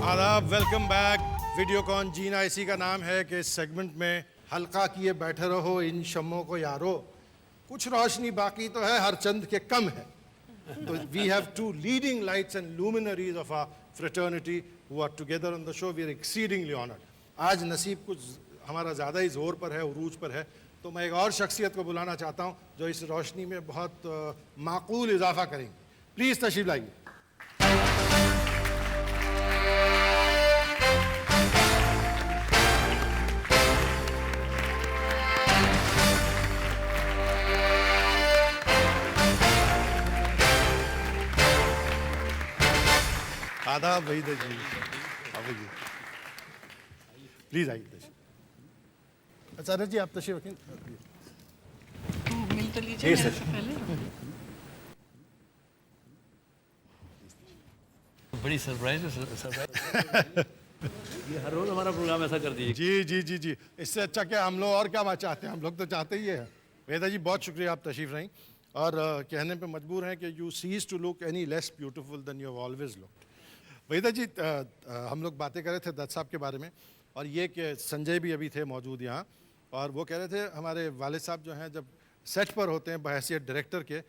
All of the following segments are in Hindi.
आदाब, वेलकम बैक। वीडियोकॉन जीना इसी का नाम है कि इस सेगमेंट में हल्का किए बैठे रहो इन शम्मों को यारो, कुछ रोशनी बाकी तो है, हर चंद के कम है। तो we have two leading lights and luminaries of our fraternity who are together on the show. We are exceedingly honoured. आज नसीब कुछ हमारा ज़्यादा ही ज़ोर पर है, उरूज पर है, तो मैं एक और शख्सियत को बुलाना चाहता हूँ जो इस रोशनी में बहुत माकूल इजाफा करेंगे। प्लीज़ तशरीफ लाइए। आदाब वहीदा जी, आइए प्लीज आइए तशरीफ। अच्छा जी आप तशरीफ रखें। मिल तो लीजिए मेरे से पहले। बड़ी सरप्राइज है ये हर रोज हमारा प्रोग्राम ऐसा कर दीजिए। जी जी जी जी, इससे अच्छा क्या हम लोग और क्या चाहते हैं, हम लोग तो चाहते ही है। वेदा जी बहुत शुक्रिया, आप तशरीफ रहीं और कहने पे मजबूर हैं कि you cease to look any less beautiful than you have always looked. Veda ji हम लोग बातें कर रहे थे दत्त साहब के बारे में, और ये कि संजय भी अभी थे मौजूद यहाँ, और वो कह रहे थे हमारे वालिद साहब जो हैं जब सेट पर होते हैं बहैसियत डायरेक्टर के,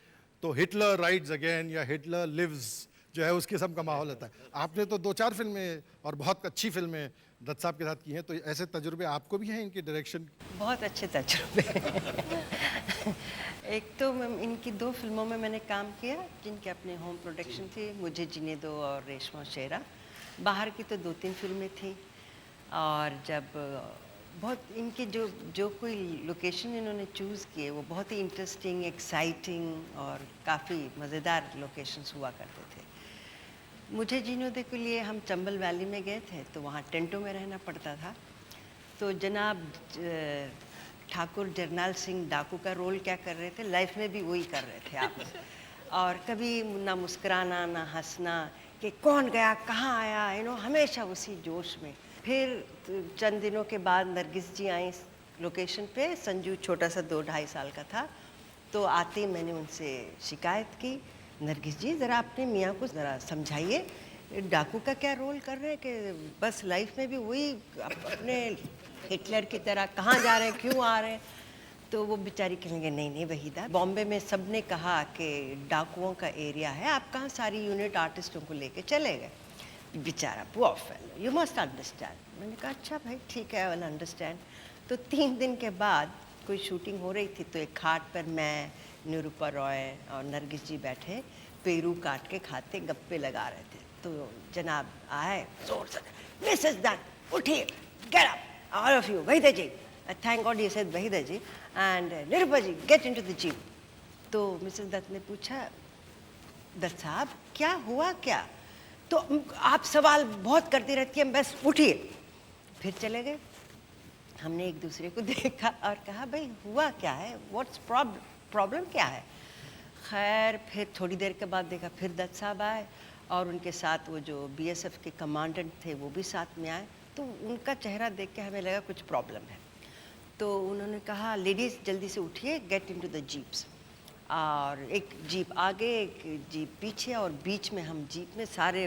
तो हिटलर राइड्स अगेन या हिटलर लिव्स जो है उस किस्म का माहौल होता है। आपने तो 2-4 फिल्में और बहुत अच्छी फिल्में दत्त साहब के साथ की हैं, तो ऐसे तजुर्बे आपको भी हैं इनकी डायरेक्शन? बहुत अच्छे तजुर्बे। एक तो इनकी 2 फिल्मों में मैंने काम किया जिनके अपने होम प्रोडक्शन थी, मुझे जीने दो और रेशमा शेरा। बाहर की तो 2-3 फिल्में थी, और जब बहुत इनकी जो कोई लोकेशन इन्होंने चूज़ किए वो बहुत ही इंटरेस्टिंग, एक्साइटिंग और काफ़ी मज़ेदार लोकेशंस हुआ करते थे। मुझे जीने दो के लिए हम चंबल वैली में गए थे, तो वहाँ टेंटों में रहना पड़ता था। तो जनाब ठाकुर जरनैल सिंह डाकू का रोल क्या कर रहे थे, लाइफ में भी वही कर रहे थे आप। और कभी ना मुस्कुराना ना हंसना कि कौन गया कहाँ आया, हमेशा उसी जोश में। फिर चंद दिनों के बाद नरगिस जी आई लोकेशन पे। संजू छोटा सा 2-2.5 साल का था, तो आते मैंने उनसे शिकायत की, नरगिस जी ज़रा अपने मियाँ को ज़रा समझाइए, डाकू का क्या रोल कर रहे हैं कि बस लाइफ में भी वही अपने हिटलर की तरह कहाँ जा रहे हैं, क्यों आ रहे हैं। तो वो बेचारी कहेंगे नहीं नहीं वहीदा, बॉम्बे में सब ने कहा कि डाकुओं का एरिया है, आप कहाँ सारी यूनिट आर्टिस्टों को लेके चले गए। बेचारा poor fellow, you must understand. मैंने कहा अच्छा भाई ठीक है, आई विल अंडरस्टैंड। तो 3 दिन के बाद कोई शूटिंग हो रही थी, तो एक खाट पर मैं, निरूपा रॉय और नरगिस जी बैठे पेरू काट के खाते गप्पे लगा रहे थे। तो जनाब आए जोर से, मिसेस दत्त उठिए, get up all of you, Waheeda ji, thank God you said Waheeda ji, and Nirupa ji get into the jeep. तो मिसेस दत्त ने पूछा, दत्त साहब क्या हुआ क्या? तो आप सवाल बहुत करती रहती हैं, बस उठिए। फिर चले गए। हमने एक दूसरे को देखा और कहा भाई हुआ क्या है, व्हाट्स प्रॉब्लम क्या है। खैर फिर थोड़ी देर के बाद देखा फिर दत्त साहब आए, और उनके साथ वो जो बीएसएफ के कमांडेंट थे वो भी साथ में आए। तो उनका चेहरा देख के हमें लगा कुछ प्रॉब्लम है। तो उन्होंने कहा लेडीज़ जल्दी से उठिए, गेट इनटू द जीप्स। और एक जीप आगे एक जीप पीछे, और बीच में हम जीप में सारे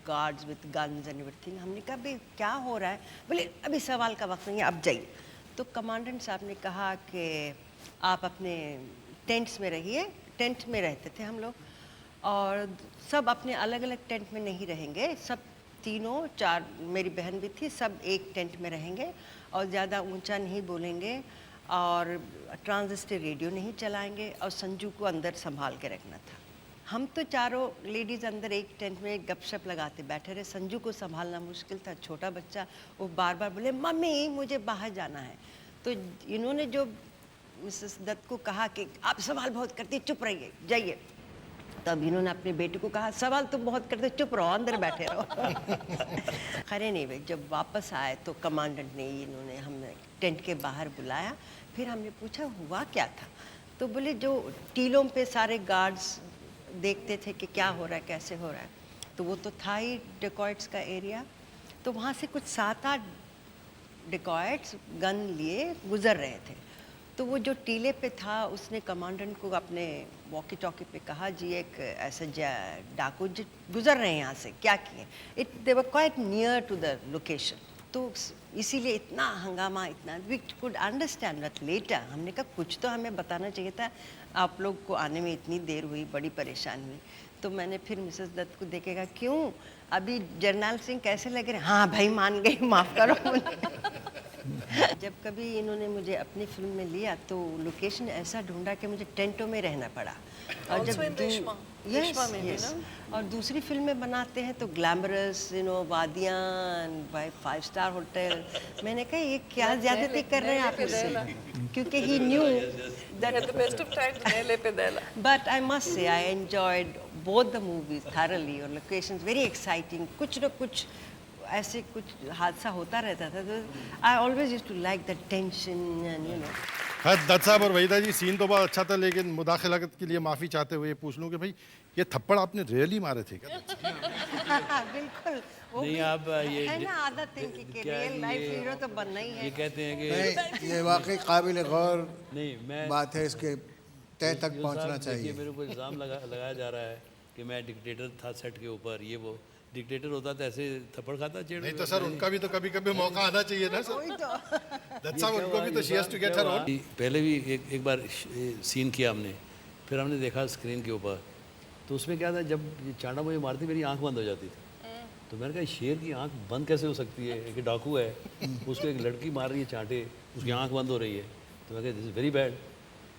guards with guns and everything. हमने कहा भाई क्या हो रहा है? बोले अभी सवाल का वक्त नहीं है, अब जाइए। तो कमांडेंट साहब ने कहा कि आप अपने टेंट्स में रहिए। टेंट में रहते थे हम लोग, और सब अपने अलग अलग टेंट में नहीं रहेंगे, सब 3-4 मेरी बहन भी थी, सब एक टेंट में रहेंगे, और ज़्यादा ऊंचा नहीं बोलेंगे, और ट्रांजिस्टर रेडियो नहीं चलाएंगे, और संजू को अंदर संभाल के रखना था। हम तो चारों लेडीज़ अंदर एक टेंट में गपशप लगाते बैठे रहे। संजू को संभालना मुश्किल था, छोटा बच्चा, वो बार बार बोले मम्मी मुझे बाहर जाना है। तो इन्होंने जो मिसेस दत्त को कहा कि आप सवाल बहुत करती, चुप रहिए, जाइए। तब इन्होंने अपने बेटे को कहा सवाल तुम बहुत करते, चुप रहो, अंदर बैठे रहो। खैर नहीं भाई, जब वापस आए तो कमांडेंट ने इन्होंने हमें टेंट के बाहर बुलाया। फिर हमने पूछा हुआ क्या था, तो बोले जो टीलों पे सारे गार्ड्स देखते थे कि क्या हो रहा है, कैसे हो रहा है, तो वो तो था ही डेकॉइट्स का एरिया। तो वहाँ से कुछ 7-8 डेकॉइट्स गन लिए गुजर रहे थे। तो वो जो टीले पे था उसने कमांडेंट को अपने वॉकी टॉकी पे कहा, जी एक ऐसे डाकू गुजर रहे हैं यहाँ से, क्या किए। They were quite near to the location. तो इसीलिए इतना हंगामा, इतना we could understand that letter. हमने कहा कुछ तो हमें बताना चाहिए था, आप लोग को आने में इतनी देर हुई, बड़ी परेशानी हुई। तो मैंने फिर मिसेस दत्त को देखेगा, क्यों अभी जरनैल सिंह कैसे लग रहे हैं? हाँ भाई मान गई, माफ़ करो मुझे। जब कभी इन्होंने मुझे अपनी फिल्म में लिया तो लोकेशन ऐसा ढूंढा कि मुझे टेंटों में रहना पड़ा। और Also in Reshma. Reshma में भी yes. ना? और दूसरी फिल्में बनाते हैं तो ग्लैमरस, वादियाँ, बाय 5-star होटल। मैंने कहा ये क्या ज्यादती कर रहे हैं आप इससे, क्योंकि he knew that At the best of times, Nele Pedela. but I must say I enjoyed both the movies thoroughly, और locations very exciting, कुछ न कुछ ऐसे कुछ हादसा होता रहता था। तो I always used to like the tension and खैर दत्त साहब और वहीदा जी, सीन तो बहुत अच्छा था, लेकिन मुदाखलत के लिए माफ़ी चाहते हुए पूछ लूँ कि भाई ये थप्पड़ आपने रियली मारे थे क्या? बिल्कुल वो नहीं, भी आप ये है ना आदत इनकी कि क्या रियल लाइफ ये- हीरो तो बनना ही ये है। कहते हैं कि नहीं, ये वाकई काबिल गौर नहीं, मैं बात है, इसके तय तक यूँ पहुंचना साहब, देखिए, चाहिए। मेरे को इल्ज़ाम लगाया जा रहा है कि मैं डिक्टेटर था सेट के ऊपर। ये वो डिक्टेटर होता तो ऐसे थप्पड़ खाता चेड़ नहीं तो सर उनका भी तो कभी कभी मौका आना चाहिए ना सर। वही तो दत्त साहब उनको भी तो she has to get her own. पहले भी एक बार सीन किया हमने, फिर हमने देखा स्क्रीन के ऊपर, तो उसमें क्या था, जब ये चांडा मुझे मारती मेरी आंख बंद हो जाती थी। तो मैंने कहा शेर की आंख बंद कैसे हो सकती है, एक डाकू है, उसको एक लड़की मार रही है चांटे, उसकी आंख बंद हो रही है। तो मैं कहा दिस इज़ वेरी बैड।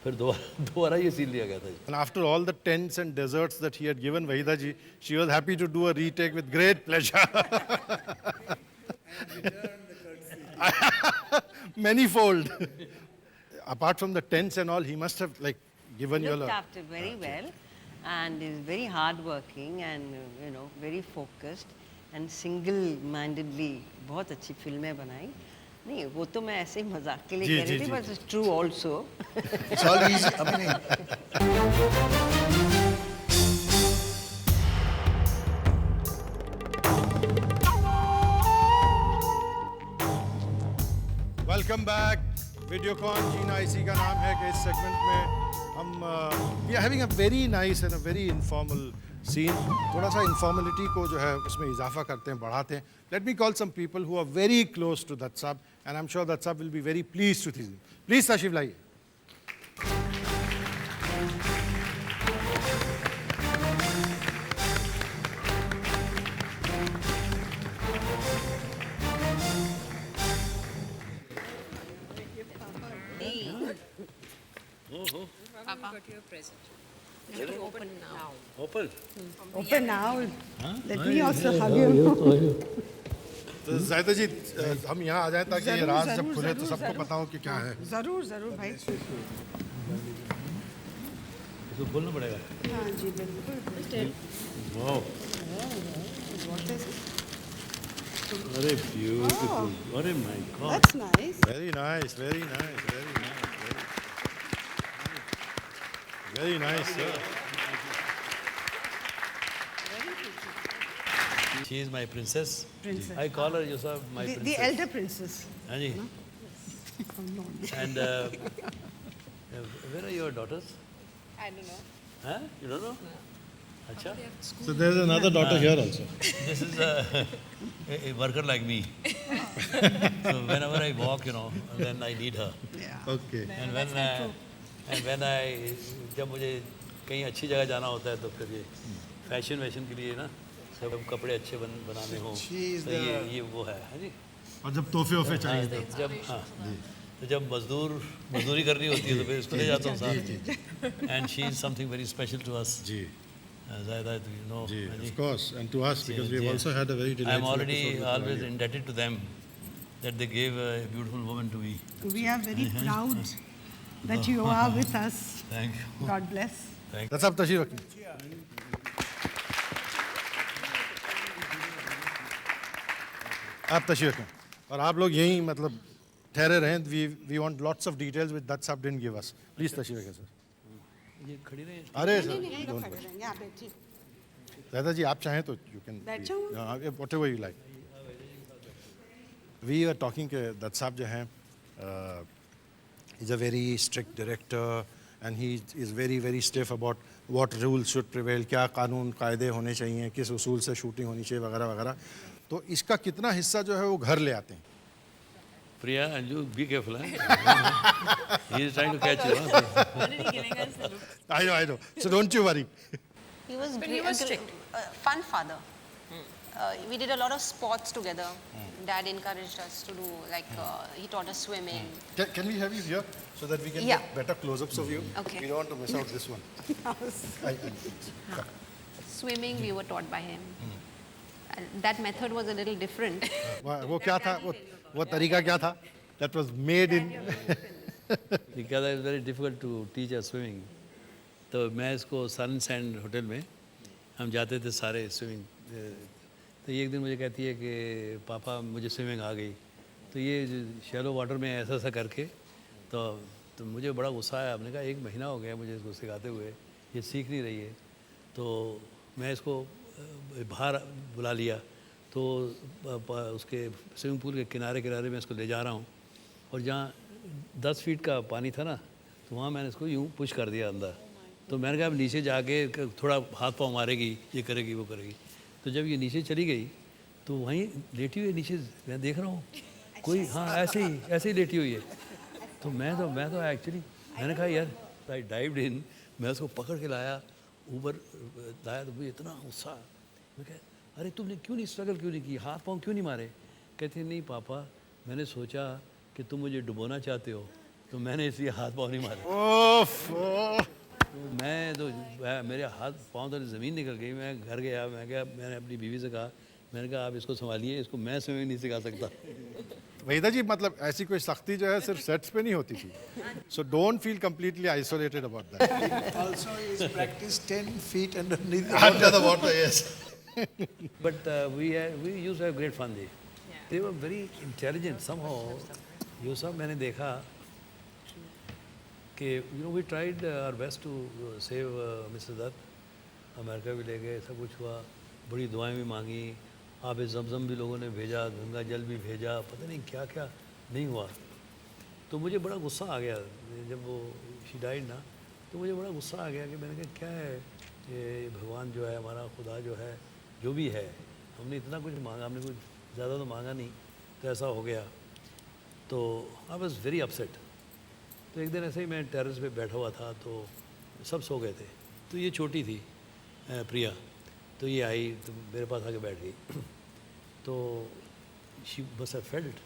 फिर दोबारा ये सीन लिया गया था। And after all the tents and desserts that he had given Wahida ji, she was happy to do a retake with great pleasure. Manifold. Apart from the tents and all, he must have like given you looked a after very well and is very hardworking and very focused and single-mindedly बहुत अच्छी फिल्में बनाई। नहीं वो तो मैं ऐसे ही मजाक के लिए जी, कह रही जी, थी, जी, but it's true also. It's all easy. अभी नहीं, वेलकम बैक। वीडियोकॉन जीना इसी का नाम है कि इस सेगमेंट में हम we are having a very nice and a very informal scene. थोड़ा सा इनफॉर्मलिटी को जो है उसमें इजाफा करते हैं, बढ़ाते हैं। Let me call some people who are very close to Dutt sahab and I am sure Dutt sahab will be very please to this. Please तशरीफ लाइए। Open Open now. Let me also hug you. तो जायदा जी हम यहाँ आ जाएं ताकि ये जरूर, राज जब जरूर, खुले तो जरूर, सबको जरूर। पता हो कि क्या है। जरूर जरूर भाई। इसको बोलना पड़ेगा। हाँ जी बिल्कुल। वाह, अरे ब्यूटीफुल, अरे my God. That's nice. Very nice, very nice, very nice, very nice, sir. She is my princess. Princess. I call her Yusuf my The princess. elder princess. हाँ जी। And where are your daughters? I don't know. Huh? You don't know? अच्छा। So there is another daughter here also. This is a worker like me. So whenever I walk, then I need her. Yeah. Okay. And when I जब मुझे कहीं अच्छी जगह जाना होता है तो फिर ये फैशन के लिए ना सब कपड़े अच्छे बनाने हो, She is तो ये वो है जी। और जब तोहफे वोफे चाहिए तो जब तो जब मजदूरी करनी होती है तो फिर इसको ले जाता हूँ साथ। And she is something very special to us. Ji Zaida, जी हाँ of course and to us because we have also had a very I am delightful already episode with always Wahida. indebted to them that they gave a beautiful woman to me. We are very proud that you are with us. Thank you. God bless. That's up, Tashir. आप तशरीफ रखें और आप लोग यहीं मतलब ठहरे रहें. We want lots of details with that साहब डिडंट गिव अस. प्लीज तशरीफ रखें सर. ये खड़ी रहे. अरे सर नहीं, डोंट खड़े रहेंगे, आप बैठिए. दादा जी आप चाहें तो यू कैन बैठ जाऊं? Whatever you like. We are talking के दत्त साहब जो हैं is a very strict director and he is very very stiff about what rule should prevail, क्या कानून कायदे होने चाहिए, किस उसूल से शूटिंग होनी चाहिए वगैरह वगैरह. तो इसका कितना हिस्सा जो है वो घर ले आते हैं. Priya, and you be careful, huh? He is trying to catch you. Huh? Already giving us the look. I know. So don't you worry. He was But he great, was strict. fun father. We did a lot of sports together. Dad encouraged us to do he taught us swimming. Can we have you here so that we can Yeah. get better close-ups of you? Okay. We don't want to miss out this one. Swimming we were taught by him. And that method was a little different. वो क्या था वो तरीका क्या था? That was made in. Because it is very difficult to teach us swimming. तो मैं इसको सन सैंड होटल में हम जाते थे सारे स्विमिंग. तो ये एक दिन मुझे कहती है कि पापा मुझे स्विमिंग आ गई. तो ये शैलो वाटर में ऐसा ऐसा करके तो मुझे बड़ा गुस्सा आया. हमने कहा 1 महीना हो गया मुझे इसको सिखाते हुए, ये सीख नहीं रही है. तो मैं इसको बाहर बुला लिया. तो उसके स्विमिंग पूल के किनारे किनारे मैं इसको ले जा रहा हूँ और जहाँ 10 फीट का पानी था ना, तो वहाँ मैंने इसको यूँ पुश कर दिया अंदर. तो मैंने कहा अब नीचे जाके थोड़ा हाथ पाँव मारेगी, ये करेगी वो करेगी. तो जब ये नीचे चली गई तो वहीं लेटी हुई है नीचे, मैं देख रहा हूँ कोई, हाँ ऐसे ही लेटी हुई है. तो मैं तो एक्चुअली मैंने कहा यार, आई डाइव्ड इन, मैं उसको पकड़ के लाया ऊपर लाया. तो मुझे इतना गुस्सा. मैं कहा अरे तुमने क्यों नहीं स्ट्रगल क्यों नहीं की, हाथ पाँव क्यों नहीं मारे? कहते नहीं पापा, मैंने सोचा कि तुम मुझे डुबोना चाहते हो तो मैंने इसलिए हाथ पाँव नहीं मारे. मेरे हाथ पाँव तो ज़मीन निकल गई. मैं घर गया, मैंने अपनी बीवी से कहा, मैंने कहा आप इसको संभालिए, इसको मैं स्विमिंग नहीं सिखा सकता. वहीदा जी मतलब ऐसी कोई सख्ती जो है सिर्फ सेट्स पे नहीं होती थी. So don't feel completely isolated about that. Also, he's practiced 10 feet underneath Under the water, yes. But we used to have great fun there. They were very intelligent somehow. ये सब मैंने देखा कि we tried our best to save Mr. Dutt. America भी ले गए, सब कुछ हुआ, बड़ी दुआएं भी मांगी, आब ज़मज़म भी लोगों ने भेजा, गंगा जल भी भेजा, पता नहीं क्या क्या नहीं हुआ. तो मुझे बड़ा गुस्सा आ गया जब वो शी डाइड ना. तो मुझे बड़ा गुस्सा आ गया कि मैंने कहा क्या है ये भगवान जो है, हमारा खुदा जो है, जो भी है, हमने इतना कुछ मांगा, हमने कुछ ज़्यादा तो मांगा नहीं, तो ऐसा हो गया. तो आई वॉज वेरी अपसेट. तो एक दिन ऐसे ही मैं टेरेस पे बैठा हुआ था, तो सब सो गए थे. तो ये छोटी थी प्रिया, तो ये आई तो मेरे पास आके बैठ गई. तो she must have felt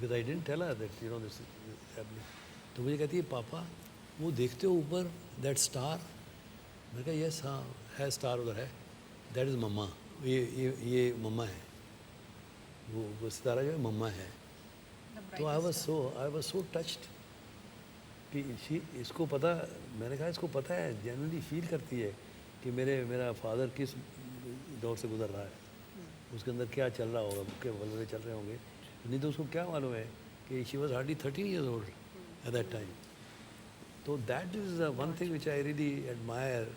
because I didn't tell her that this is happening. तो मुझे कहती है पापा वो देखते हो ऊपर दैट स्टार? मैंने कहा यस, हाँ है स्टार उधर है, दैट इज़ मम्मा. ये मम्मा है, वो सितारा जो है मम्मा है. तो आई वॉज सो टच्ड कि इसको पता, मैंने कहा इसको पता है, जनरली फील करती है कि मेरा फादर किस दौर से गुजर रहा है, उसके अंदर क्या चल रहा होगा, क्या वल्लभे चल रहे होंगे. नहीं तो उसको क्या मालूम है कि she was hardly 13 years old at that time. तो that is one thing which I really admire.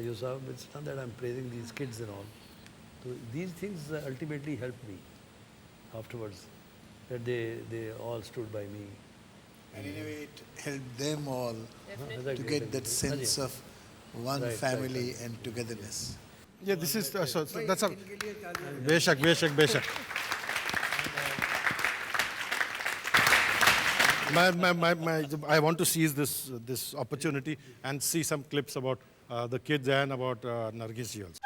Yusuf, it's not that I'm praising these kids and all. So these things ultimately helped me afterwards, that they all stood by me. And in a way, it helped them all Exactly, to get that exactly. sense of one Right, family and togetherness. Yeah, this is so that's a बेशक. I want to seize this opportunity and see some clips about the kids and about Nargis ji also.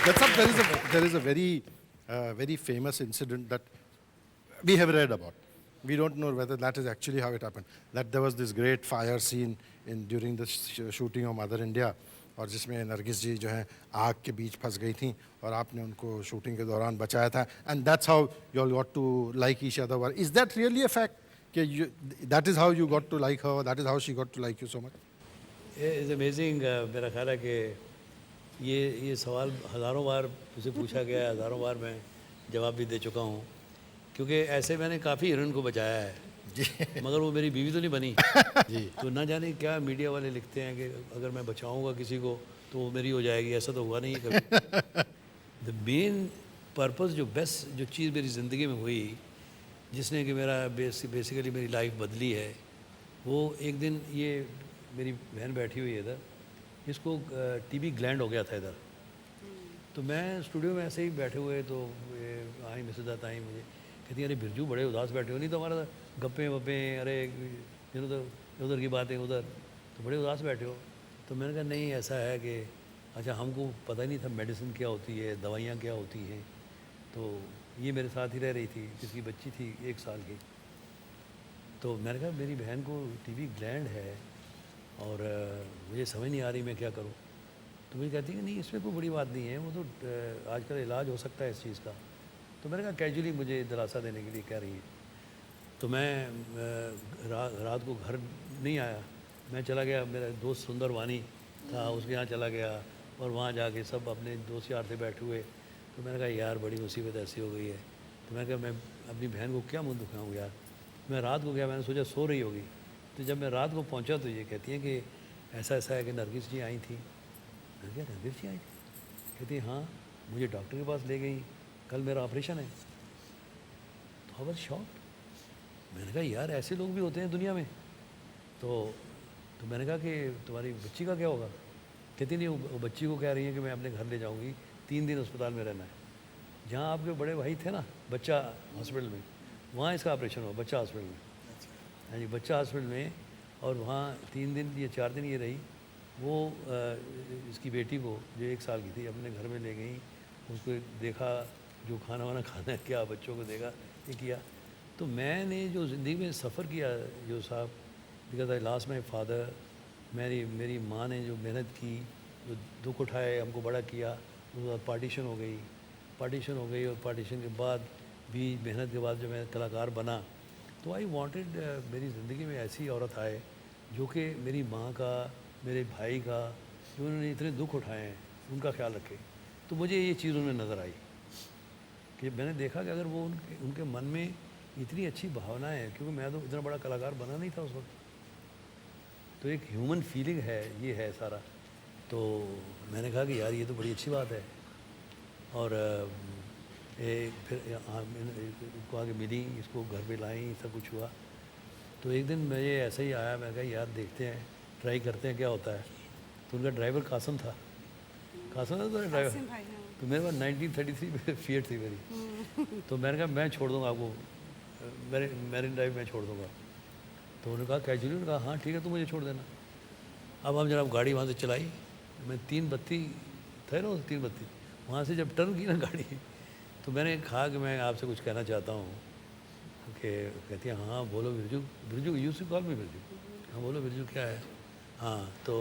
That's up. There is a very famous incident that we have read about. We don't know whether that is actually how it happened. That there was this great fire scene during the shooting of Mother India, और जिसमें नरगिस जी जो हैं आग के बीच फंस गई थी और आपने उनको शूटिंग के दौरान बचाया था. And that's how you all got to like each other. Is that really a fact? That is how you got to like her. That is how she got to like you so much. Is amazing. मेरा ख्याल है कि ये सवाल हज़ारों बार मुझसे पूछा गया है, हज़ारों बार मैं जवाब भी दे चुका हूँ, क्योंकि ऐसे मैंने काफ़ी हीरोइन को बचाया है जी, मगर वो मेरी बीवी तो नहीं बनी जी. तो ना जाने क्या मीडिया वाले लिखते हैं कि अगर मैं बचाऊँगा किसी को तो वो मेरी हो जाएगी. ऐसा तो हुआ नहीं है कभी. द मेन पर्पस, जो बेस्ट जो चीज़ मेरी ज़िंदगी में हुई, जिसने कि मेरा बेसिकली मेरी लाइफ बदली है, वो एक दिन ये मेरी बहन बैठी हुई है इधर, इसको टीबी ग्लैंड हो गया था इधर. तो मैं स्टूडियो में ऐसे ही बैठे हुए तो आई मिसेज आता आई मुझे कहती अरे बिरजू बड़े उदास बैठे हो. नहीं तो हमारा गप्पे वप्पे, अरे उधर की बातें उधर, तो बड़े उदास बैठे हो. तो मैंने कहा नहीं, ऐसा है कि अच्छा हमको पता ही नहीं था मेडिसिन क्या होती है, दवाइयाँ क्या होती हैं. तो ये मेरे साथ ही रह रही थी, जिसकी बच्ची थी 1 साल की. तो मैंने कहा मेरी बहन को टीबी ग्लैंड है और मुझे समझ नहीं आ रही मैं क्या करूं. तो मुझे कहती है कि नहीं इसमें कोई बड़ी बात नहीं है, वो तो आजकल इलाज हो सकता है इस चीज़ का. तो मैंने कहा कैजुअली मुझे दिलासा देने के लिए कह रही है. तो मैं रात को घर नहीं आया, मैं चला गया, मेरा दोस्त सुंदर वानी था उसके यहाँ चला गया और वहाँ जाके सब अपने दोस्त यार से बैठे हुए. तो मैंने कहा यार बड़ी मुसीबत ऐसी हो गई है. तो मैंने कहा मैं अपनी बहन को क्या मुँह दिखाऊँ यार. मैं रात को गया, मैंने सोचा सो रही होगी. तो जब मैं रात को पहुंचा तो ये कहती हैं कि ऐसा ऐसा है कि नरगिस जी आई थी. मैंने कहा नरगिस जी आई थी? कहती है हाँ, मुझे डॉक्टर के पास ले गई, कल मेरा ऑपरेशन है. तो आई वाज शॉक्ड. मैंने कहा यार ऐसे लोग भी होते हैं दुनिया में. तो मैंने कहा कि तुम्हारी बच्ची का क्या होगा. कहती नहीं, वो बच्ची को कह रही है कि मैं अपने घर ले जाऊँगी, 3 दिन अस्पताल में रहना है. जहाँ आपके बड़े भाई थे ना बच्चा हॉस्पिटल में, वहाँ इसका ऑपरेशन हुआ बच्चा हॉस्पिटल में. हाँ जी, बच्चा हॉस्पिटल में. और वहाँ 3 दिन या 4 दिन ये रही. वो इसकी बेटी को जो 1 साल की थी अपने घर में ले गई, उसको देखा, जो खाना वाना खाना है क्या बच्चों को देखा, ये किया. तो मैंने जो ज़िंदगी में सफ़र किया जो साहब, because I lost my father, मेरी माँ ने जो मेहनत की, जो दुख उठाए, हमको बड़ा किया, उसके बाद पार्टीशन हो गई और पार्टीशन के बाद भी मेहनत के बाद जब मैं कलाकार बना, तो आई वांटेड मेरी ज़िंदगी में ऐसी औरत आए जो कि मेरी माँ का, मेरे भाई का, जो उन्होंने इतने दुख उठाए हैं उनका ख्याल रखे. तो मुझे ये चीज़ उनमें नज़र आई कि मैंने देखा कि अगर वो उनके मन में इतनी अच्छी भावनाएं हैं, क्योंकि मैं तो इतना बड़ा कलाकार बना नहीं था उस वक्त, तो एक ह्यूमन फीलिंग है, ये है सारा. तो मैंने कहा कि यार ये तो बड़ी अच्छी बात है. और फिर इनको आगे मिली, इसको घर पे लाई, सब कुछ हुआ. तो एक दिन मुझे ऐसा ही आया, मैं कहा यार देखते हैं, ट्राई करते हैं क्या होता है. तो उनका ड्राइवर कासम था. कासम था तो ड्राइवर. तो मेरे पास 1933 में फिएट थी मेरी. तो मैंने कहा मैं छोड़ दूँगा आपको, मैरिन ड्राइव में छोड़ दूँगा. तो उन्होंने कहा कैजुअली, उन्होंने कहा हाँ ठीक है, तुम मुझे छोड़ देना. अब हम जनाब गाड़ी वहाँ से चलाई, मैं 3 बत्ती थे ना, 3 बत्ती वहाँ से जब टर्न की ना गाड़ी, तो मैंने कहा कि मैं आपसे कुछ कहना चाहता हूँ. कि कहती है हाँ बोलो Birju used to call me Birju. हाँ बोलो बिरजू क्या है. हाँ तो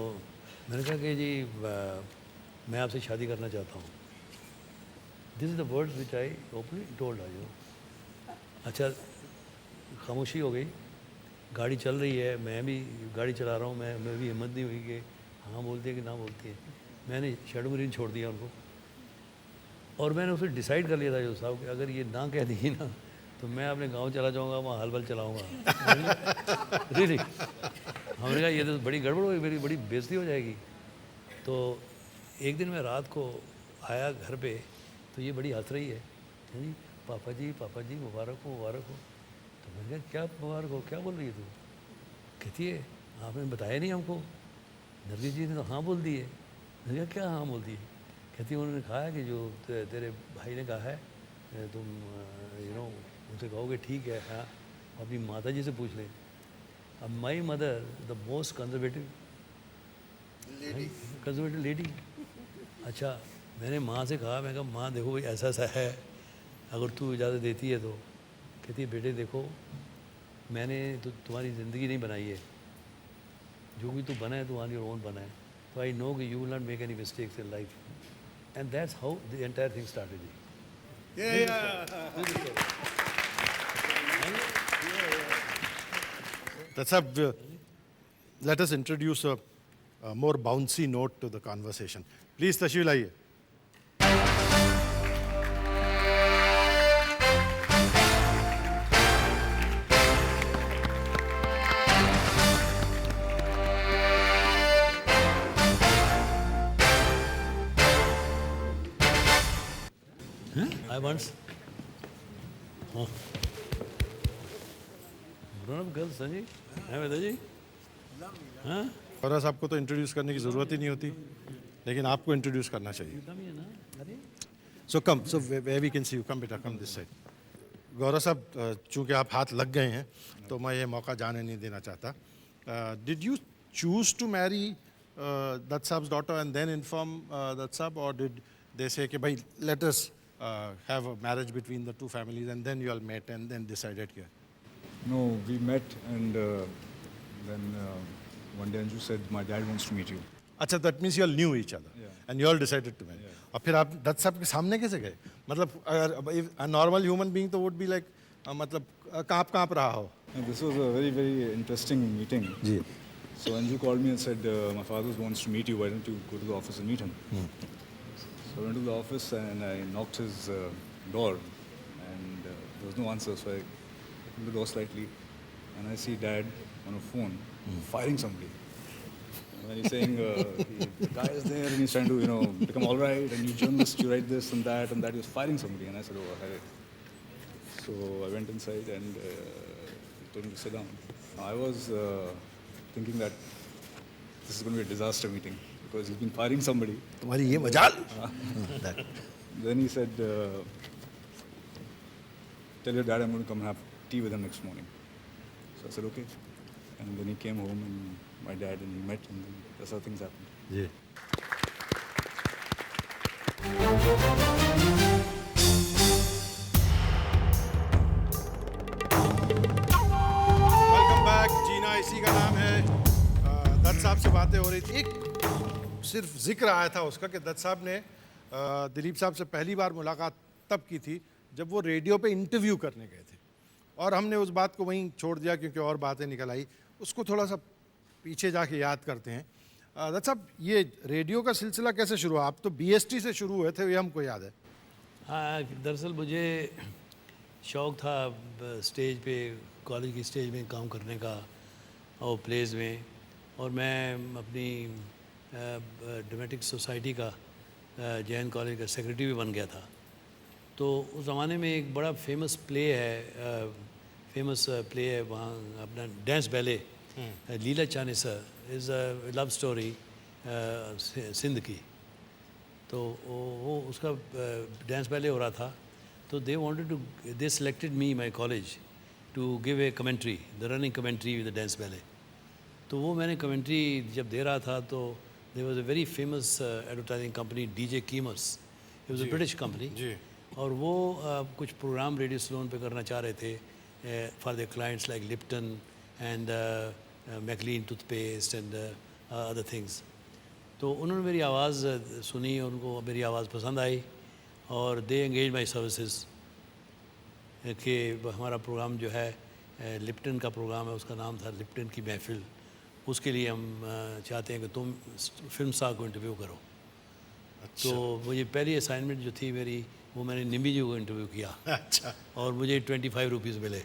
मैंने कहा कि जी मैं आपसे शादी करना चाहता हूँ. This is the words which I openly told her. अच्छा खामोशी हो गई. गाड़ी चल रही है, मैं भी गाड़ी चला रहा हूँ, मैं भी हिम्मत नहीं हुई कि हाँ बोलती है कि ना बोलती है. मैंने शैडो मरीन छोड़ दिया उनको. और मैंने उसे डिसाइड कर लिया था जो साहब कि अगर ये ना कह दी ना तो मैं अपने गांव चला जाऊंगा, वहाँ हल बल चलाऊँगा. रियली हमने कहा ये तो बड़ी गड़बड़ होगी, मेरी बड़ी बेइज्जती हो जाएगी. तो एक दिन मैं रात को आया घर पे, तो ये बड़ी हंस रही है. जी पापा जी मुबारक हो मुबारक हो. तो मैंने कहा क्या मुबारक हो, क्या बोल रही है तू. कहती है आपने बताया नहीं हमको. नरगिस जी ने तो हाँ बोल दी है. मैंने कहा क्या हाँ बोल दी है. कहती है उन्होंने कहा है कि जो तेरे भाई ने कहा है तुम उनसे कहोगे ठीक है. हाँ अपनी माता जी से पूछ लें. अब my mother the most conservative lady. अच्छा मैंने माँ से कहा, मैं कहा माँ देखो भाई ऐसा ऐसा है, अगर तू इजाज़त देती है तो। कहती है बेटे देखो मैंने तो तुम्हारी ज़िंदगी नहीं बनाई है, जो भी तू बना है तो ऑन योर ओन बना है, तो आई नो कि you will not make any mistakes in life, and that's how the entire thing started. That's up. Let us introduce a more bouncy note to the conversation. Please, तशरीफ लाइए. I once. Oh. Grown-up girls, Sanjay? हैं वेदा जी? हाँ? गौरव साहब को तो इंट्रोड्यूस करने की ज़रूरत ही नहीं होती, लेकिन आपको इंट्रोड्यूस करना चाहिए. कम ही है ना? अरे? So come, so where we can see you, come बेटा, come this side. गौरव साहब, चूँकि आप हाथ लग गए हैं, तो मैं ये मौका जाने नहीं देना चाहता. Did you choose to marry Dutt Saab's daughter and then inform Dutt Saab, or did they say कि भाई let us have a marriage between the two families and then you all met and then decided here? No, we met and then one day Anju said, my dad wants to meet you. अच्छा, that means you all knew each other Yeah. and you all decided to marry. और फिर आप दत्त साहब के सामने कैसे गए? मतलब अगर a normal human being तो would be like मतलब कहाँ रहा हो? And this was a very, very interesting meeting. Ji. So Anju called me and said, my father wants to meet you, why don't you go to the office and meet him? So I went to the office and I knocked his door and there was no answer, so I opened the door slightly and I see dad on a phone firing somebody. And he's saying, the guy is there and he's trying to, become all right, and you journalist, you write this and that, he was firing somebody. And I said, oh, hey. So I went inside and told him to sit down. I was thinking that this is going to be a disaster meeting because he's been firing somebody. तुम्हारी ये मजाल? Then he said, tell your dad I'm going to come have tea with him next morning. So I said, okay. And then he came home and my dad and we met and then that's how things happened. जी. Welcome back. जीना इसी का नाम है. दत्त साहब से बातें हो रही थी. एक सिर्फ जिक्र आया था उसका कि दत्त साहब ने दिलीप साहब से पहली बार मुलाकात तब की थी जब वो रेडियो पे इंटरव्यू करने गए थे, और हमने उस बात को वहीं छोड़ दिया क्योंकि और बातें निकल आई. उसको थोड़ा सा पीछे जाके याद करते हैं. दत्त साहब, ये रेडियो का सिलसिला कैसे शुरू हुआ? आप तो BST से शुरू हुए थे, ये हमको याद है. हाँ, दरअसल मुझे शौक़ था स्टेज पे, कॉलेज की स्टेज में काम करने का और प्लेज में, और मैं अपनी ड्रामेटिक सोसाइटी का जैन कॉलेज का सेक्रेटरी भी बन गया था. तो उस ज़माने में एक बड़ा फेमस प्ले है वहाँ अपना dance ballet, Leela Chanesar is a love story Sindh की. तो वो उसका डांस बैले हो रहा था. तो they selected me my college to give a commentary, the running commentary with the dance ballet. तो वो मैंने कमेंट्री जब दे रहा था तो there was a very famous advertising company DJ Keemers. It was a British company. और वो कुछ प्रोग्राम रेडियो स्लोन पे करना चाह रहे थे for the clients like Lipton and McLean toothpaste and other things. तो उन्होंने मेरी आवाज़ सुनी, उनको मेरी आवाज़ पसंद आई और दे एंगेज माई सर्विसेज कि हमारा प्रोग्राम जो है लिप्टन का प्रोग्राम है, उसका नाम था लिप्टन की महफिल. उसके लिए हम चाहते हैं कि तुम फिल्म स्टार को इंटरव्यू करो. तो मुझे पहली असाइनमेंट जो थी मेरी, वो मैंने निम्बी जी को इंटरव्यू किया. अच्छा. और मुझे 25 रुपीज़ मिले.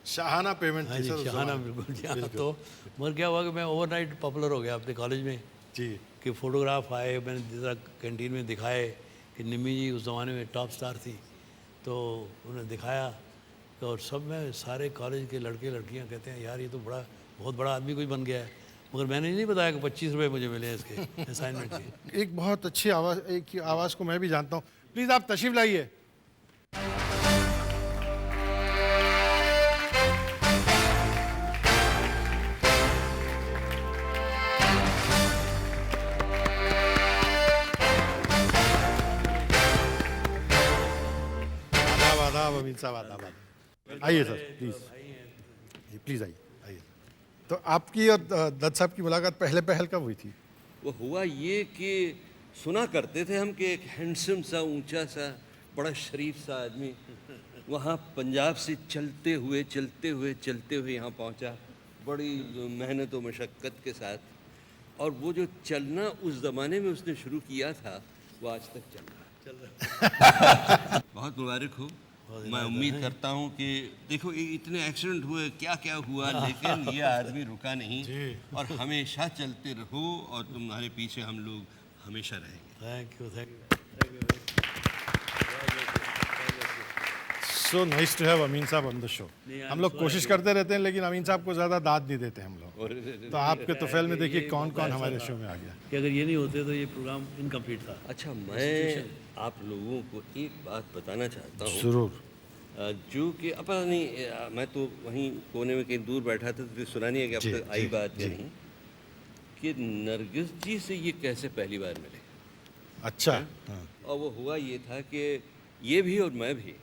शाहाना पेमेंट हाँ थी जी, सर. शाहाना बिल्कुल जी. हाँ, तो मगर क्या हुआ कि मैं ओवरनाइट पॉपुलर हो गया अपने कॉलेज में. जी. कि फ़ोटोग्राफ आए, मैंने जरा कैंटीन में दिखाए कि निम्मी जी उस ज़माने में टॉप स्टार थी. तो उन्हें दिखाया तो और सब में सारे कॉलेज के लड़के लड़कियां कहते हैं यार ये तो बहुत बड़ा आदमी कोई बन गया है. मगर मैंने नहीं बताया कि 25 रुपये मुझे मिले इसके असाइनमेंट के. एक बहुत अच्छी आवाज़, एक आवाज़ को मैं भी जानता हूँ. प्लीज़ आप तशरीफ़ लाइए. आदाब अमीन साहब, आदाब आदाब। आइए सर प्लीज़, प्लीज़ आइए आइए। तो आपकी और दत्त साहब की मुलाकात पहले पहल कब हुई थी? वो हुआ ये कि सुना करते थे हम कि एक हैंडसम सा ऊंचा सा बड़ा शरीफ सा आदमी वहाँ पंजाब से चलते हुए यहाँ पहुँचा, बड़ी मेहनत और मशक्क़त के साथ। और वो जो चलना उस ज़माने में उसने शुरू किया था वो आज तक चल रहा है। बहुत मुबारक हो। मैं उम्मीद करता हूँ कि देखो ये इतने एक्सीडेंट हुए, क्या क्या हुआ, लेकिन ये आदमी रुका नहीं और हमेशा चलते रहो और तुम्हारे पीछे हम लोग हमेशा रहेंगे। Thank you, thank you. So nice to have Amin sahab on the show. हम लोग कोशिश करते रहते हैं लेकिन अमीन साहब को ज़्यादा दाद नहीं देते हम लोग। तो आपके तुफैल में देखिए कौन कौन हमारे शो में आ गया। कि अगर ये नहीं होते तो ये प्रोग्राम इनकम्प्लीट था। अच्छा, मैं आप लोगों को एक बात बताना चाहता हूँ ज़रूर। जो कि अब पता नहीं, मैं तो वहीं कोने में कहीं दूर बैठा था तो सुना नहीं है कि अब तक आई बात या नहीं कि नरगिस जी से ये कैसे पहली बार मिले। अच्छा। और वो हुआ ये था कि ये भी और मैं भी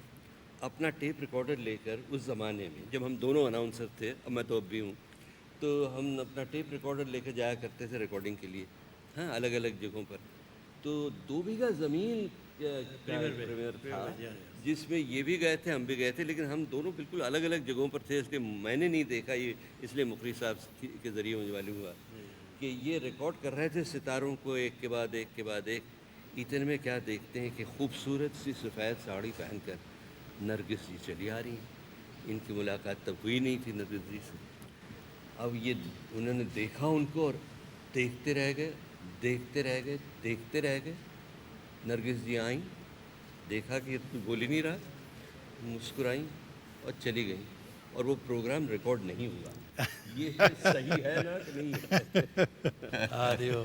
अपना टेप रिकॉर्डर लेकर उस ज़माने में जब हम दोनों अनाउंसर थे, अब मैं तो अब भी हूँ, तो हम अपना टेप रिकॉर्डर लेकर जाया करते थे रिकॉर्डिंग के लिए, हाँ, अलग अलग जगहों पर। तो 2 बीघा ज़मीन प्रीमियर था जिसमें ये भी गए थे, हम भी गए थे, लेकिन हम दोनों बिल्कुल अलग अलग जगहों पर थे, इसलिए मैंने नहीं देखा ये, इसलिए मुखरी साहब के ज़रिए मुझे मालूम हुआ कि ये रिकॉर्ड कर रहे थे सितारों को एक के बाद एक के बाद एक। इतने में क्या देखते हैं कि खूबसूरत सी सफ़ेद साड़ी पहनकर नरगिस जी चली आ रही हैं। इनकी मुलाकात तब हुई नहीं थी नरगिस जी से। अब ये उन्होंने देखा उनको और देखते रह गए, देखते रह गए, देखते रह गए। नरगिस जी आईं, देखा कि तो बोल ही नहीं रहा, मुस्कुराई और चली गई और वो प्रोग्राम रिकॉर्ड नहीं हुआ। ये सही है ना कि नहीं है? अरे वो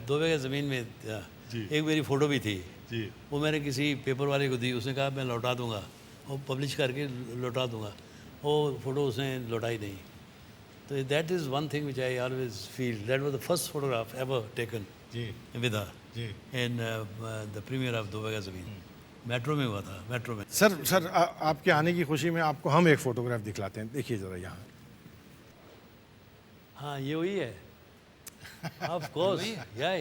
2 बीघा ज़मीन में एक मेरी फ़ोटो भी थी जी। वो मैंने किसी पेपर वाले को दी, उसने कहा मैं लौटा दूंगा और पब्लिश करके लौटा दूंगा। वो फ़ोटो उसने लौटाई नहीं। तो that is one thing which I always feel that was the first photograph ever taken with her in the premiere of 2 Bigha Zamin. Metro में हुआ था, मेट्रो में। सर आपके आने की खुशी में आपको हम एक फ़ोटोग्राफ दिखलाते हैं, देखिए ज़रा यहाँ। हाँ, ये वही है, ऑफ कोर्स, या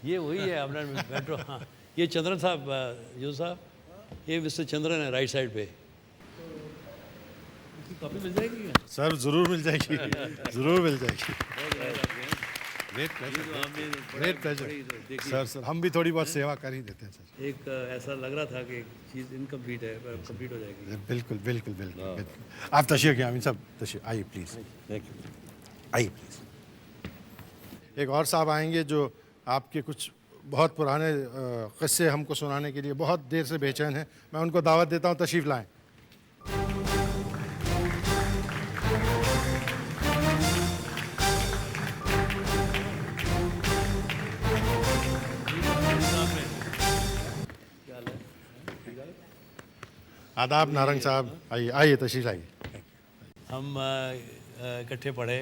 ये वही है अपना मेट्रो। हाँ, ये चंद्रन साहब, जो साहब, ये मिस्टर चंद्रन है राइट साइड पे। इसकी कॉपी मिल जाएगी क्या? सर ज़रूर मिल जाएगी, ज़रूर मिल जाएगी। Great pleasure sir. हम भी थोड़ी बहुत सेवा कर ही देते हैं सर। एक ऐसा लग रहा था कि चीज़ इनकम्प्लीट है पर कंप्लीट हो जाएगी। बिल्कुल बिल्कुल बिल्कुल। आप तशरीफ़ रखिए अमीन साहब, तशरीफ़ आइए प्लीज़, आइए प्लीज़। एक और साहब आएंगे जो आपके कुछ बहुत पुराने क़िस्से हमको सुनाने के लिए बहुत देर से बेचैन हैं। मैं उनको दावत देता हूँ, तशरीफ़ लाएं। आदाब नारंग साहब, आइए आइए तशरीफ़ लाइए। हम इकट्ठे पढ़े,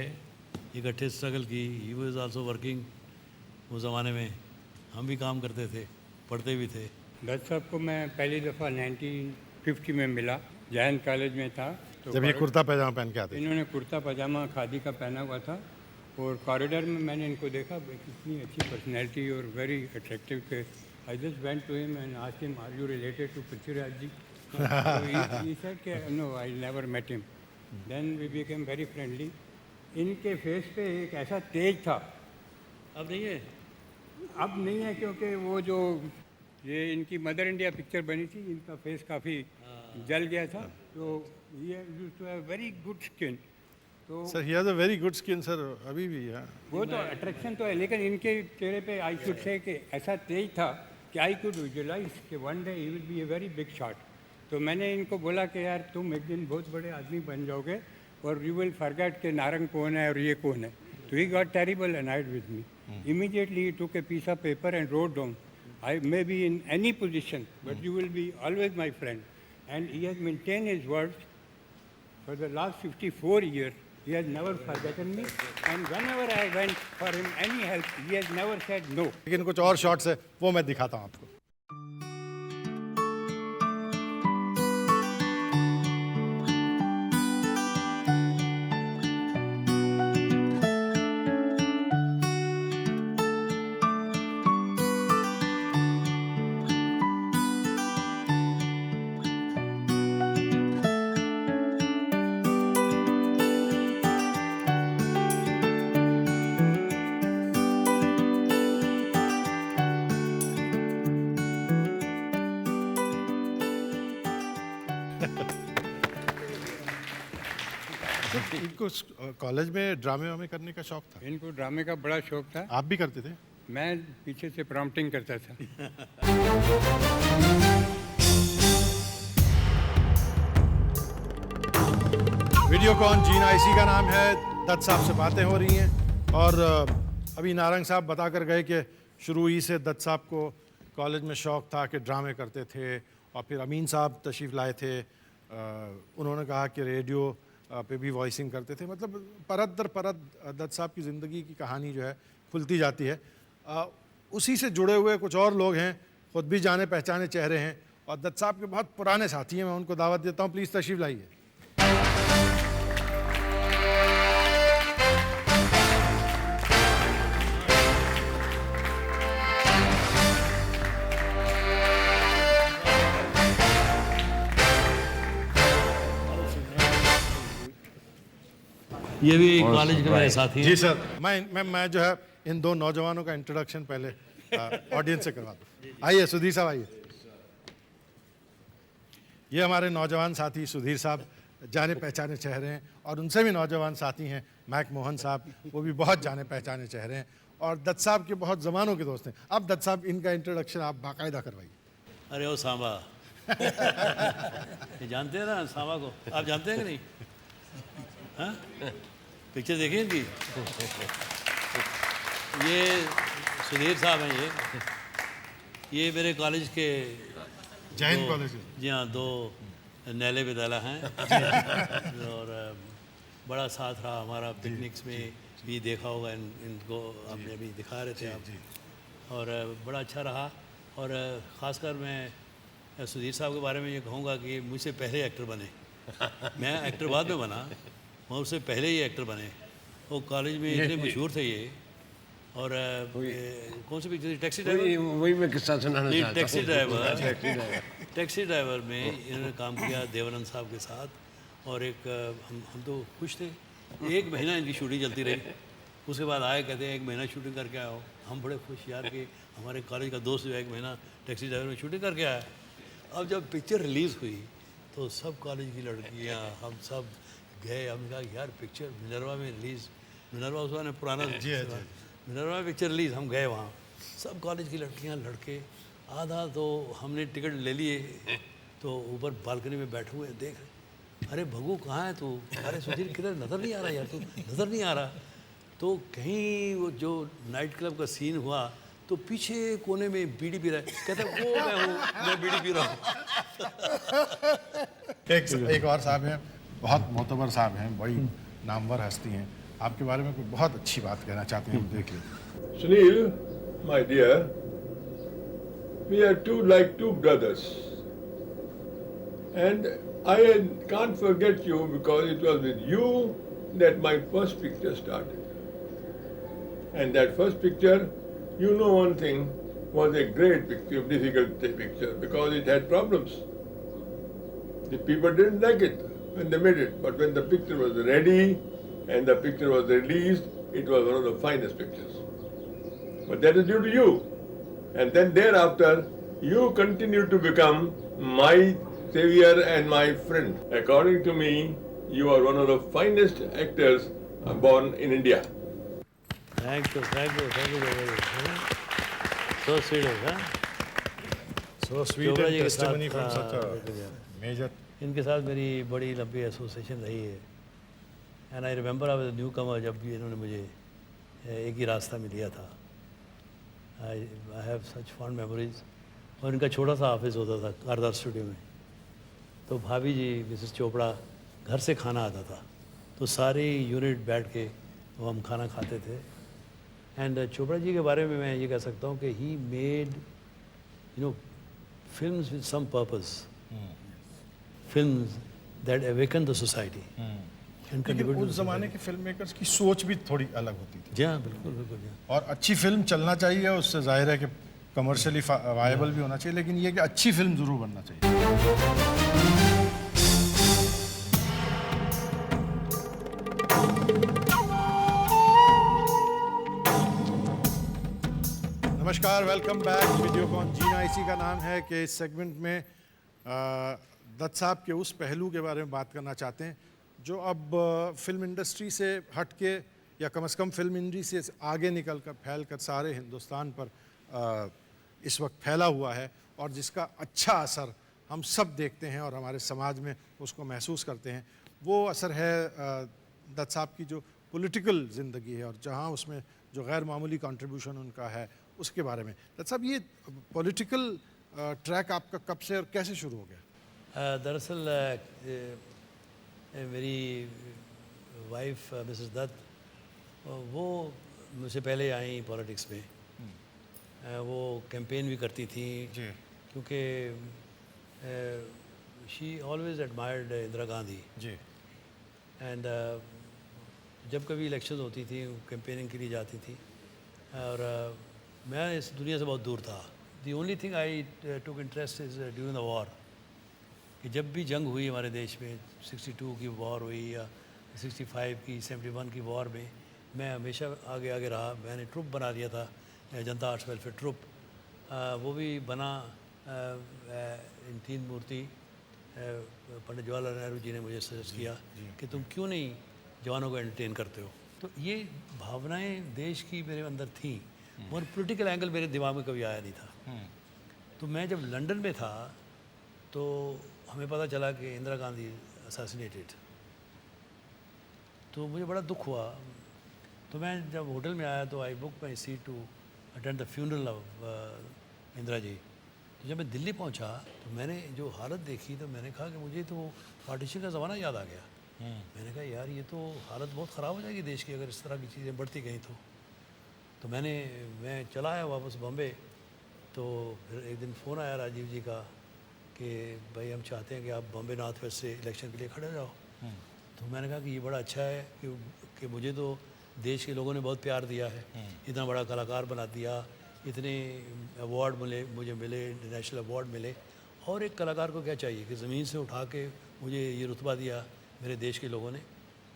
इकट्ठे स्ट्रगल की। ही वाज आल्सो वर्किंग उस ज़माने में, हम भी काम करते थे, पढ़ते भी थे। दत्त साहब को मैं पहली दफ़ा 1950 में मिला, जैन कॉलेज में था। तो जब ये कुर्ता पैजामा पहन के आते। इन्होंने कुर्ता पजामा खादी का पहना हुआ था और कॉरिडोर में मैंने इनको देखा, इतनी अच्छी पर्सनैलिटी और वेरी अट्रैक्टिव थे। I just went to him and asked him, are you related to Prithviraj ji? he said कि no, I never met him. Then we became very friendly. इनके फेस पे एक ऐसा तेज था, अब नहीं है, अब नहीं है, क्योंकि वो जो ये इनकी मदर इंडिया पिक्चर बनी थी, इनका फेस काफ़ी जल गया था। तो ये used to have very good skin. तो sir he has a very good skin sir, अभी भी है। वो तो अट्रैक्शन तो है, लेकिन इनके चेहरे पे आई शुड से कि ऐसा तेज था कि आई कुड विजुअलाइज कि one day he will be a very big shot. तो मैंने इनको बोला कि यार तुम एक दिन बहुत बड़े आदमी बन जाओगे और यू विल फॉरगेट कि नारंग कौन है और ये कौन है। तो he got terrible annoyed with me. Immediately he took a piece of paper and wrote down, I may be in any position, but you will be always my friend. And he has maintained his words for the last 54 years. He has never forgotten me. And whenever I went for him any help, he has never said no. लेकिन कुछ और शॉट्स है वो मैं दिखाता हूँ आपको। इनको कॉलेज में ड्रामे वामे करने का शौक था? इनको ड्रामे का बड़ा शौक था। आप भी करते थे? मैं पीछे से प्रॉम्प्टिंग करता था। वीडियोकॉन जीना इसी का नाम है। दत्त साहब से बातें हो रही हैं और अभी नारंग साहब बता कर गए कि शुरू ही से दत्त साहब को कॉलेज में शौक था कि ड्रामे करते थे और फिर अमीन साहब तशरीफ़ लाए थे। उन्होंने कहा कि रेडियो पे भी वॉइसिंग करते थे। मतलब परत दर परत दत्त साहब की ज़िंदगी की कहानी जो है खुलती जाती है। उसी से जुड़े हुए कुछ और लोग हैं, ख़ुद भी जाने पहचाने चेहरे हैं और दत्त साहब के बहुत पुराने साथी हैं। मैं उनको दावत देता हूँ, प्लीज़ तशरीफ़ लाइए। ये भी कॉलेज के मेरे साथी हैं। जी सर, मैं जो है इन दो नौजवानों का इंट्रोडक्शन पहले ऑडियंस से करवा दूँ। आइए सुधीर साहब, आइए। ये हमारे नौजवान साथी सुधीर साहब, जाने पहचाने चेहरे हैं और उनसे भी नौजवान साथी हैं मैक मोहन साहब, वो भी बहुत जाने पहचाने चेहरे हैं और दत्त साहब के बहुत ज़मानों के दोस्त हैं। अब दत्त साहब इनका इंट्रोडक्शन आप बाकायदा करवाइए। अरे वो सांबा ये जानते हैं ना सांबा को? आप जानते हैं कि नहीं? हाँ, पिक्चर देखिए इनकी। ये सुधीर साहब हैं। ये मेरे कॉलेज के जय हिंद कॉलेज। जी हाँ, दो नैले विद्यालय हैं और बड़ा साथ रहा हमारा। पिकनिक्स में भी देखा होगा इनको, आपने अभी दिखा रहे थे आप। और बड़ा अच्छा रहा। और ख़ासकर मैं सुधीर साहब के बारे में ये कहूँगा कि मुझसे पहले एक्टर बने। मैं एक्टर बाद में बना, मैं उससे पहले ही एक्टर बने। वो कॉलेज में इतने मशहूर थे ये। और कौन सी पिक्चर थी? Taxi driver. वही मैं किस्सा सुनाना चाहता हूँ। टैक्सी ड्राइवर में इन्होंने काम किया देवानंद साहब के साथ। और एक हम तो खुश थे। 1 महीना इनकी शूटिंग चलती रही। उसके बाद आए, कहते हैं 1 महीना शूटिंग करके आओ। हम बड़े खुश यार कि हमारे कॉलेज का दोस्त जो 1 महीना टैक्सी ड्राइवर में शूटिंग करके आया। अब जब पिक्चर रिलीज़ हुई तो सब कॉलेज की लड़कियाँ, हम सब गए। हमने कहा यार पिक्चर मिनरवा में रिलीज़, मिनरवा उस ने पुराना मिनरवा में पिक्चर रिलीज़, हम गए वहाँ। सब कॉलेज की लड़कियाँ लड़के, आधा तो हमने टिकट ले लिए तो ऊपर बालकनी में बैठे हुए देख रहे, अरे भगू कहाँ है तू? अरे सुधीर किधर? नज़र नहीं आ रहा यार, तू नज़र नहीं आ रहा। तो कहीं वो जो नाइट क्लब का सीन हुआ तो पीछे कोने में बीड़ी पी रहा है। कहते हैं वो मैं हूँ, मैं बीड़ी पी रहा हूँ। एक और साहब हैं, बहुत मोतबर साहब हैं, बड़ी नामवर हस्ती हैं। आपके बारे में कोई बहुत अच्छी बात कहना चाहते हैं, देख लीजिए। Sunil, my dear, we are like two brothers. And I can't forget you because it was with you that my first picture started. And that first picture, you know one thing, was a great picture, difficult picture because it had problems. The people didn't like it when they made it, but when the picture was ready and the picture was released, it was one of the finest pictures. But that is due to you. And then thereafter, you continue to become my savior and my friend. According to me, you are one of the finest actors born in India. Thank you very much. So sweet of you, huh? So sweet Chopra and जी के testimony from साथ, such a major. इनके साथ मेरी बड़ी लंबी एसोसिएशन रही है। And I remember I was newcomer जब भी इन्होंने मुझे एक ही रास्ता में लिया था। I have such fond memories. और इनका छोटा सा ऑफिस होता था कारदार स्टूडियो में। तो भाभी जी मिसेस चोपड़ा घर से खाना आता था, तो सारी यूनिट बैठ के वो हम खाना खाते थे। एंड चोपड़ा जी के बारे में मैं ये कह सकता हूँ कि he made films with some purpose, films that awaken the society and लेकिन contribute to उस the जमाने के फिल्म मेकर्स की सोच भी थोड़ी अलग होती थी। जी हाँ, बिल्कुल बिल्कुल जी। और अच्छी फिल्म चलना चाहिए, उससे जाहिर है कि कमर्शियली वायबल भी होना चाहिए, लेकिन ये कि अच्छी फिल्म जरूर बनना चाहिए। नमस्कार, वेलकम बैक। वीडियोकॉन जीना इसी का नाम है कि इस सेगमेंट में दत्त साहब के उस पहलू के बारे में बात करना चाहते हैं जो अब फिल्म इंडस्ट्री से हट के या कम से कम फिल्म इंडस्ट्री से आगे निकल कर फैल कर सारे हिंदुस्तान पर इस वक्त फैला हुआ है और जिसका अच्छा असर हम सब देखते हैं और हमारे समाज में उसको महसूस करते हैं, वो असर है दत्त साहब की जो पॉलिटिकल ज़िंदगी है और जहाँ उसमें जो गैर मामूली कंट्रीब्यूशन उनका है उसके बारे में। दत्त साहब, ये पॉलिटिकल ट्रैक आपका कब से और कैसे शुरू हो गया? दरअसल मेरी वाइफ मिसेस दत्त वो मुझसे पहले आई पॉलिटिक्स में। वो कैंपेन भी करती थी क्योंकि she always admired Indira Gandhi ji. And जब कभी इलेक्शन होती थी कैंपेनिंग के लिए जाती थी और मैं इस दुनिया से बहुत दूर था। The only thing I took interest is during the war, कि जब भी जंग हुई हमारे देश में, 62 की वॉर हुई या 65 की, 71 की वॉर में, मैं हमेशा आगे आगे रहा। मैंने ट्रुप बना दिया था, जनता आर्ट्स वेलफेयर ट्रुप। वो भी बना इन 3 मूर्ति। पंडित जवाहरलाल नेहरू जी ने मुझे सजेस्ट किया कि तुम क्यों नहीं जवानों को एंटरटेन करते हो। तो ये भावनाएं देश की मेरे अंदर थी, और पॉलिटिकल एंगल मेरे दिमाग में कभी आया नहीं था। तो मैं जब लंदन में था तो हमें पता चला कि इंदिरा गांधी असैसिनेटेड, तो मुझे बड़ा दुख हुआ। तो मैं जब होटल में आया तो I book my seat to attend the funeral of Indira ji. तो जब मैं दिल्ली पहुंचा तो मैंने जो हालत देखी तो मैंने कहा कि मुझे तो पार्टीशन का ज़माना याद आ गया। मैंने कहा यार ये तो हालत बहुत ख़राब हो जाएगी देश की अगर इस तरह की चीज़ें बढ़ती गई तो मैं चला आया वापस बॉम्बे। तो फिर एक दिन फ़ोन आया राजीव जी का कि भाई हम चाहते हैं कि आप बॉम्बे नॉर्थ वेस्ट से इलेक्शन के लिए खड़े हो जाओ। तो मैंने कहा कि ये बड़ा अच्छा है कि मुझे तो देश के लोगों ने बहुत प्यार दिया है, इतना बड़ा कलाकार बना दिया, इतने अवार्ड मुझे मिले, इंटरनेशनल अवार्ड मिले, और एक कलाकार को क्या चाहिए कि ज़मीन से उठा के मुझे ये रुतबा दिया मेरे देश के लोगों ने।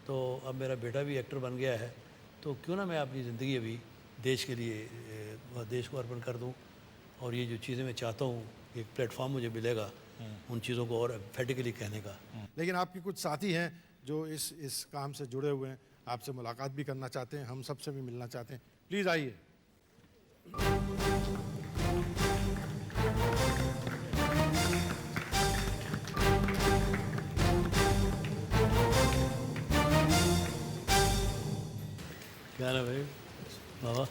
तो अब मेरा बेटा भी एक्टर बन गया है, तो क्यों ना मैं अपनी ज़िंदगी अभी देश के लिए देश को अर्पण कर दूं। और ये जो चीज़ें मैं चाहता हूँ, एक प्लेटफॉर्म मुझे मिलेगा उन चीज़ों को और एम्फेटिकली कहने का। लेकिन आपके कुछ साथी हैं जो इस काम से जुड़े हुए हैं, आपसे मुलाकात भी करना चाहते हैं, हम सबसे भी मिलना चाहते हैं। प्लीज़ आइए। क्या नाम है बाबा?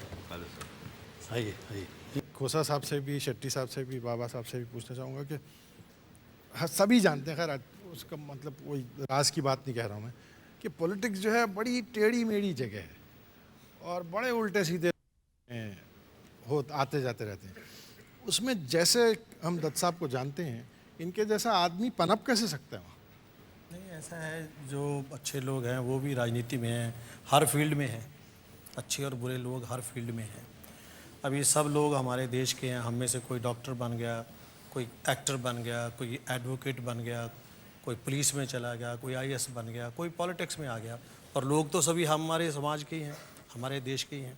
आइए आइए। खोसा साहब से भी, शेट्टी साहब से भी, बाबा साहब से भी पूछना चाहूँगा कि हाँ, सभी जानते हैं, खैर उसका मतलब कोई राज की बात नहीं कह रहा हूँ मैं, कि पॉलिटिक्स जो है बड़ी टेढ़ी मेढ़ी जगह है और बड़े उल्टे सीधे आते जाते रहते हैं। उसमें जैसे हम दत्त साहब को जानते हैं, इनके जैसा आदमी पनप कैसे सकता है वहाँ? नहीं, ऐसा है, जो अच्छे लोग हैं वो भी राजनीति में हैं, हर फील्ड में हैं। अच्छे और बुरे लोग हर फील्ड में हैं। अब ये सब लोग हमारे देश के हैं। हम में से कोई डॉक्टर बन गया, कोई एक्टर बन गया, कोई एडवोकेट बन गया, कोई पुलिस में चला गया, कोई IAS बन गया, कोई पॉलिटिक्स में आ गया। और लोग तो सभी हमारे समाज के ही हैं, हमारे देश के ही हैं।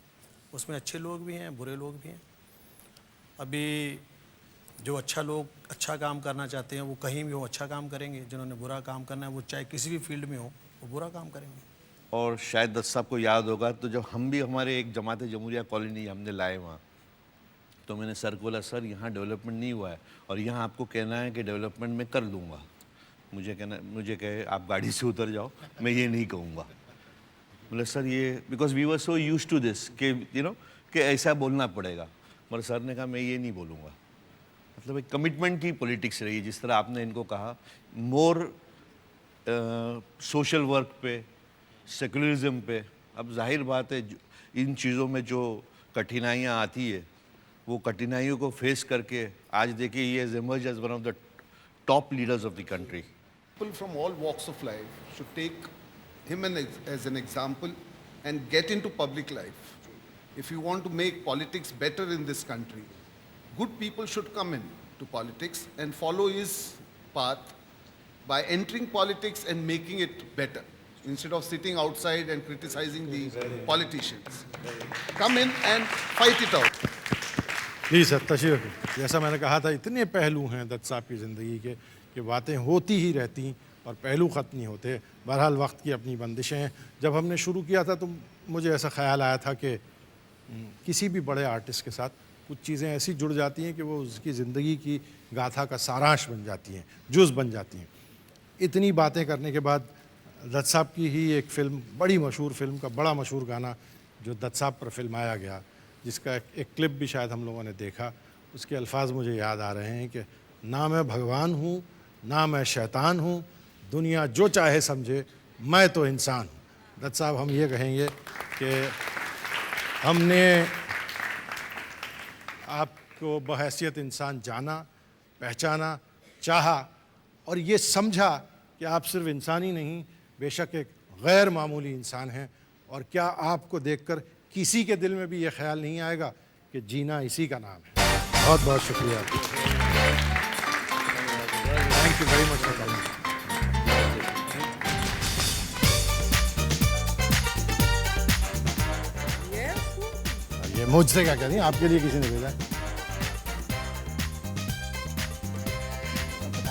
उसमें अच्छे लोग भी हैं, बुरे लोग भी हैं। अभी जो अच्छा लोग अच्छा काम करना चाहते हैं वो कहीं भी हो अच्छा काम करेंगे, जिन्होंने बुरा काम करना है वो चाहे किसी भी फील्ड में हो वो बुरा काम करेंगे। और शायद दत्त साहब को याद होगा, तो जब हम भी हमारे एक जमात जमहूरिया कॉलोनी हमने लाए वहाँ, तो मैंने सर को बोला, सर यहाँ डेवलपमेंट नहीं हुआ है और यहाँ आपको कहना है कि डेवलपमेंट मैं कर दूँगा। मुझे कहे आप गाड़ी से उतर जाओ, मैं ये नहीं कहूँगा। बोले सर ये, because we were so used to this कि कि ऐसा बोलना पड़ेगा। मगर सर ने कहा मैं ये नहीं बोलूँगा। मतलब एक कमिटमेंट की पॉलिटिक्स रही, जिस तरह आपने इनको कहा, मोर सोशल वर्क पे, सेकुलरिज्म पे। अब जाहिर बात है इन चीज़ों में जो कठिनाइयाँ आती है, वो कठिनाइयों को फेस करके आज देखिए ये is emerged as one of the top leaders of the country. People from all walks of life should take him as an example and get into public life. If you want to make politics better in this country, good people should come into politics and follow his path by entering politics and making it better, instead of sitting outside and criticizing the politicians. Come in and fight it out. जी सर, तशरीफ। जैसा मैंने कहा था, इतने पहलू हैं दत्त साहब की ज़िंदगी के कि बातें होती ही रहती और पहलू ख़त्म नहीं होते। बहरहाल वक्त की अपनी बंदिशें हैं। जब हमने शुरू किया था तो मुझे ऐसा ख्याल आया था कि किसी भी बड़े आर्टिस्ट के साथ कुछ चीज़ें ऐसी जुड़ जाती हैं कि वो उसकी ज़िंदगी की गाथा का सारांश बन जाती हैं, जुज़ बन जाती हैं। इतनी बातें करने के बाद दत्त साहब की ही एक फ़िल्म, बड़ी मशहूर फ़िल्म का बड़ा मशहूर गाना जो दत्त साहब पर फिल्माया गया, जिसका एक क्लिप भी शायद हम लोगों ने देखा, उसके अल्फाज मुझे याद आ रहे हैं कि ना मैं भगवान हूँ ना मैं शैतान हूँ, दुनिया जो चाहे समझे मैं तो इंसान हूँ। दत्त साहब, हम ये कहेंगे कि हमने आपको बहैसियत इंसान जाना, पहचाना, चाहा और ये समझा कि आप सिर्फ इंसान ही नहीं, बेशक एक गैर मामूली इंसान हैं। और क्या आपको देखकर किसी के दिल में भी ये ख्याल नहीं आएगा कि जीना इसी का नाम है। बहुत बहुत शुक्रिया। Thank you very much for coming. ये मुझसे क्या कह रही हैं, आपके लिए किसी ने भेजा है?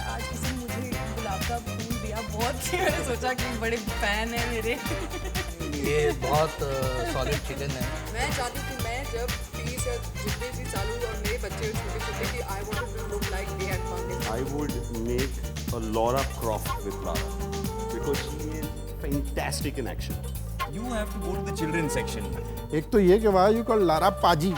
आज किसी ने मुझे गुलाब का फूल दिया, बहुत ही मैंने सोचा कि बड़े फैन है मेरे। ये बहुत सॉलिड चिकन है। मैं चाहती हूँ कि मैं जब 30 या जितने भी सालों और मेरे बच्चे छोटे छोटे कि I want to look like they had found. I would make a Laura Croft with Lara because she is fantastic in action. You have to go to the children's section. एक तो ये कि वाह यू कॉल लारा पाजी।